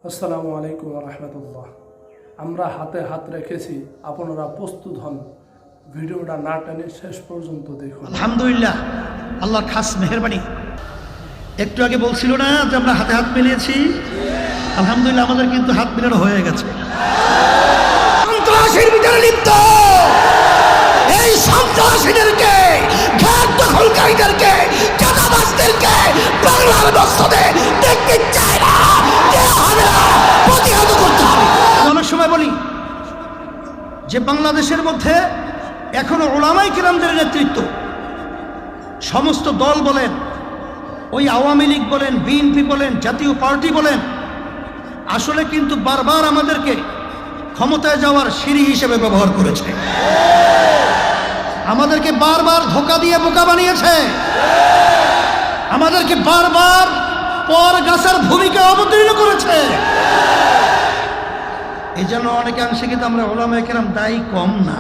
আসসালামু আলাইকুম রহমতুল্লাহ। আমরা হাতে হাত রেখেছি, আপনারা প্রস্তুত হন। ভিডিওটা না টেনে শেষ পর্যন্ত দেখুন। আলহামদুলিল্লাহ, আল্লাহর খাস মেহেরবানি। একটু আগে বলছিল না যে আমরা হাতে হাত মিলিয়েছি। আলহামদুলিল্লাহ, আমাদের কিন্তু হাত মিলানো হয়ে গেছে। সন্ত্রাসীর ভিতরে লিপ্ত এই সন্ত্রাসীদেরকে, ঘাট দখলকারীদেরকে, চাঁদাবাজদেরকে বাংলার মসজিদে দেখতে চায় না, প্রতিহত করতে হবে। অনেক সময় বলি যে বাংলাদেশের মধ্যে এখনো উলামায়ে কেরামদের নেতৃত্ব, সমস্ত দল বলেন, ওই আওয়ামী লীগ বলেন, বিএনপি বলেন, জাতীয় পার্টি বলেন, আসলে কিন্তু বারবার আমাদেরকে ক্ষমতায় যাওয়ার সিঁড়ি হিসেবে ব্যবহার করেছে। আমাদেরকে বারবার ধোঁকা দিয়ে বোকা বানিয়েছে। আমাদেরকে বারবার পর গাছার ভূমিকা অবতীর্ণ করেছে। এই জন্য অনেকাংশে কিন্তু আমরা উলামায়ে কেরাম দায়ী কম না।